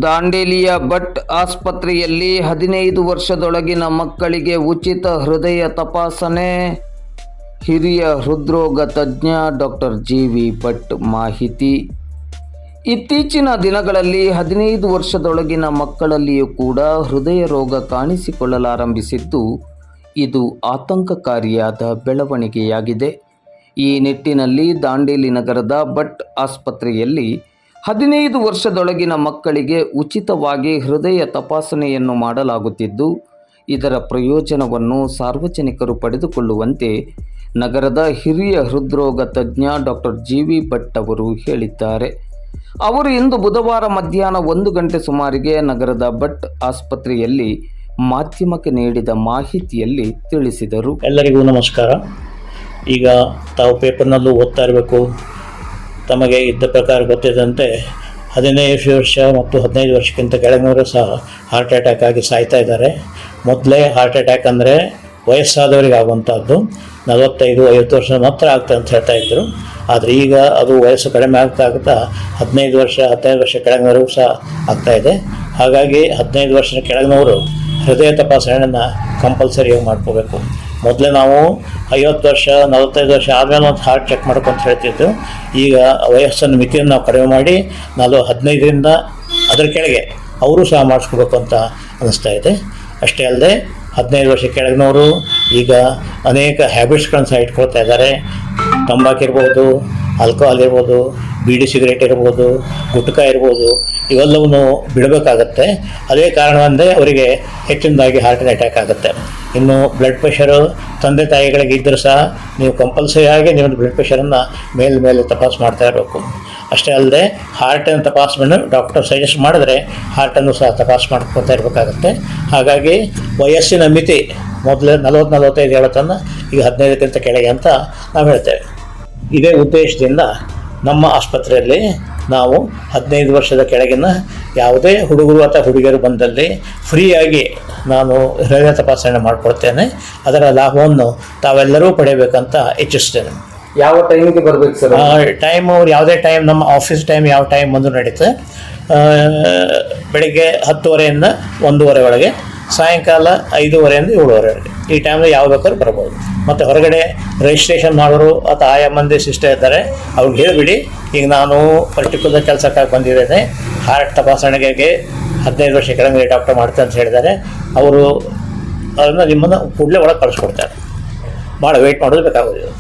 ದಾಂಡೇಲಿಯ ಭಟ್ ಆಸ್ಪತ್ರೆಯಲ್ಲಿ 15 ವರ್ಷದೊಳಗಿನ ಮಕ್ಕಳಿಗೆ ಉಚಿತ ಹೃದಯ ತಪಾಸಣೆ. ಹಿರಿಯ ಹೃದ್ರೋಗ ತಜ್ಞ ಡಾಕ್ಟರ್ ಜಿ.ವಿ. ಭಟ್ ಮಾಹಿತಿ. ಇತ್ತೀಚಿನ ದಿನಗಳಲ್ಲಿ 15 ವರ್ಷದೊಳಗಿನ ಮಕ್ಕಳಲ್ಲಿಯೂ ಕೂಡ ಹೃದಯ ರೋಗ ಕಾಣಿಸಿಕೊಳ್ಳಲಾರಂಭಿಸಿದ್ದು, ಇದು ಆತಂಕಕಾರಿಯಾದ ಬೆಳವಣಿಗೆಯಾಗಿದೆ. ಈ ನಿಟ್ಟಿನಲ್ಲಿ ದಾಂಡೇಲಿ ನಗರದ ಭಟ್ ಆಸ್ಪತ್ರೆಯಲ್ಲಿ 15 ವರ್ಷದೊಳಗಿನ ಮಕ್ಕಳಿಗೆ ಉಚಿತವಾಗಿ ಹೃದಯ ತಪಾಸಣೆಯನ್ನು ಮಾಡಲಾಗುತ್ತಿದ್ದು, ಇದರ ಪ್ರಯೋಜನವನ್ನು ಸಾರ್ವಜನಿಕರು ಪಡೆದುಕೊಳ್ಳುವಂತೆ ನಗರದ ಹಿರಿಯ ಹೃದ್ರೋಗ ತಜ್ಞ ಡಾಕ್ಟರ್ ಜಿ.ವಿ. ಭಟ್ ಅವರು ಹೇಳಿದ್ದಾರೆ. ಅವರು ಇಂದು ಬುಧವಾರ ಮಧ್ಯಾಹ್ನ 1 ಗಂಟೆ ಸುಮಾರಿಗೆ ನಗರದ ಭಟ್ ಆಸ್ಪತ್ರೆಯಲ್ಲಿ ಮಾಧ್ಯಮಕ್ಕೆ ನೀಡಿದ ಮಾಹಿತಿಯಲ್ಲಿ ತಿಳಿಸಿದರು. ಎಲ್ಲರಿಗೂ ನಮಸ್ಕಾರ. ಈಗ ತಾವು ಪೇಪರ್ನಲ್ಲೂ ಓದ್ತಾ ಇರಬೇಕು. ತಮಗೆ ಇದ್ದ ಪ್ರಕಾರ ಗೊತ್ತಿದ್ದಂತೆ 15 ವರ್ಷ ಮತ್ತು 15 ವರ್ಷಕ್ಕಿಂತ ಕೆಳಗಿನವರು ಸಹ ಹಾರ್ಟ್ ಅಟ್ಯಾಕ್ ಆಗಿ ಸಾಯ್ತಾ ಇದ್ದಾರೆ. ಮೊದಲೇ ಹಾರ್ಟ್ ಅಟ್ಯಾಕ್ ಅಂದರೆ ವಯಸ್ಸಾದವರಿಗೆ ಆಗುವಂಥದ್ದು, 45-50 ವರ್ಷ ಮಾತ್ರ ಆಗ್ತದೆ ಅಂತ ಹೇಳ್ತಾ ಇದ್ದರು. ಆದರೆ ಈಗ ಅದು ವಯಸ್ಸು ಕಡಿಮೆ ಆಗ್ತಾ 15 ವರ್ಷ ಕೆಳಗಿನವರೆಗೂ ಸಹ ಆಗ್ತಾಯಿದೆ. ಹಾಗಾಗಿ 15 ವರ್ಷದ ಕೆಳಗಿನವರು ಹೃದಯ ತಪಾಸಣೆಯನ್ನು ಕಂಪಲ್ಸರಿಯಾಗಿ ಮಾಡ್ಕೋಬೇಕು. ಮೊದಲೇ ನಾವು 50 ವರ್ಷ 45 ವರ್ಷ ಆದಮೇಲೆ ಒಂದು ಹಾರ್ಟ್ ಚೆಕ್ ಮಾಡ್ಕೊಂತ ಹೇಳ್ತಿದ್ದು. ಈಗ ವಯಸ್ಸನ್ನು ಮಿತಿಯನ್ನು ನಾವು ಕಡಿಮೆ ಮಾಡಿ 15ರಿಂದ ಅದರ ಕೆಳಗೆ ಅವರು ಸಹ ಮಾಡಿಸ್ಕೋಬೇಕು ಅಂತ ಅನ್ನಿಸ್ತಾ ಇದೆ. ಅಷ್ಟೇ ಅಲ್ಲದೆ 15 ವರ್ಷ ಕೆಳಗಿನವರು ಈಗ ಅನೇಕ ಹ್ಯಾಬಿಟ್ಸ್ಗಳನ್ನು ಸಹ ಇಟ್ಕೊಳ್ತಾ ಇದ್ದಾರೆ. ತಂಬಾಕು ಇರ್ಬೋದು, ಆಲ್ಕೋಹಾಲ್ ಇರ್ಬೋದು, ಬೀಡಿ ಸಿಗರೇಟ್ ಇರ್ಬೋದು, ಗುಟ್ಕ ಇರ್ಬೋದು, ಇವೆಲ್ಲವನ್ನು ಬಿಡಬೇಕಾಗತ್ತೆ. ಅದೇ ಕಾರಣವಂದರೆ ಅವರಿಗೆ ಹೆಚ್ಚಿನದಾಗಿ ಹಾರ್ಟ್ ಅಟ್ಯಾಕ್ ಆಗುತ್ತೆ. ಇನ್ನು ಬ್ಲಡ್ ಪ್ರೆಷರು ತಂದೆ ತಾಯಿಗಳಿಗೆ ಇದ್ದರೂ ಸಹ ನೀವು ಕಂಪಲ್ಸರಿಯಾಗಿ ನಿಮ್ಮ ಬ್ಲಡ್ ಪ್ರೆಷರನ್ನು ಮೇಲೆ ತಪಾಸ್ ಮಾಡ್ತಾ ಇರಬೇಕು. ಅಷ್ಟೇ ಅಲ್ಲದೆ ಹಾರ್ಟನ್ನು ತಪಾಸಣೆ ಡಾಕ್ಟರ್ ಸಜೆಸ್ಟ್ ಮಾಡಿದ್ರೆ ಹಾರ್ಟನ್ನು ಸಹ ತಪಾಸ್ ಮಾಡ್ಕೊತಾ ಇರಬೇಕಾಗತ್ತೆ. ಹಾಗಾಗಿ ವಯಸ್ಸಿನ ಮಿತಿ ಮೊದಲು 40-45 ಹೇಳೋತನ್ನು ಈಗ 15ಕ್ಕಿಂತ ಕೆಳಗೆ ಅಂತ ನಾವು ಹೇಳ್ತೇವೆ. ಇದೇ ಉದ್ದೇಶದಿಂದ ನಮ್ಮ ಆಸ್ಪತ್ರೆಯಲ್ಲಿ ನಾವು 15 ವರ್ಷದ ಕೆಳಗಿನ ಯಾವುದೇ ಹುಡುಗರು ಅಥವಾ ಹುಡುಗಿಯರು ಬಂದಲ್ಲಿ ಫ್ರೀಯಾಗಿ ನಾನು ಹೃದಯ ತಪಾಸಣೆ ಮಾಡಿಕೊಡ್ತೇನೆ. ಅದರ ಲಾಭವನ್ನು ತಾವೆಲ್ಲರೂ ಪಡೆಯಬೇಕಂತ ಇಚ್ಛಿಸ್ತೇನೆ. ಯಾವ ಟೈಮಿಗೆ ಬರಬೇಕು ಸರ್? ಟೈಮ್ ಅವ್ರು ಯಾವುದೇ ಟೈಮ್, ನಮ್ಮ ಆಫೀಸ್ ಟೈಮ್ ಯಾವ ಟೈಮ್ ಬಂದು ನಡೀತದೆ. ಬೆಳಗ್ಗೆ 10:30ಯಿಂದ 1:30 ಒಳಗೆ, ಸಾಯಂಕಾಲ 5:30ಯಿಂದ 7:30ವರೆಗೆ. ಈ ಟೈಮಲ್ಲಿ ಯಾವ ಬೇಕಾದ್ರೂ ಬರ್ಬೋದು. ಮತ್ತು ಹೊರಗಡೆ ರಿಜಿಸ್ಟ್ರೇಷನ್ ಮಾಡೋರು ಅಥವಾ ಆಯಾ ಮಂದಿ ಸಿಸ್ಟರ್ ಇದ್ದಾರೆ, ಅವ್ರಿಗೆ ಹೇಳಿಬಿಡಿ ಈಗ ನಾನು ಪರ್ಟಿಕ್ಯುಲರ್ ಕೆಲಸಕ್ಕಾಗಿ ಬಂದಿದ್ದೇನೆ, ಹಾರ್ಟ್ ತಪಾಸಣೆಗೆ 15 ವರ್ಷ ಕೆಳಗೆ ಡಾಕ್ಟರ್ ಮಾಡ್ತಾರೆ ಅಂತ ಹೇಳಿದ್ದಾರೆ. ಅವರು ಅದನ್ನು ನಿಮ್ಮನ್ನು ಕೂಡಲೇ ಒಳಗೆ ಕಳಿಸ್ಕೊಡ್ತಾರೆ. ಭಾಳ ವೆಯ್ಟ್ ಮಾಡೋದು ಬೇಕಾಗೋದಿಲ್ಲ.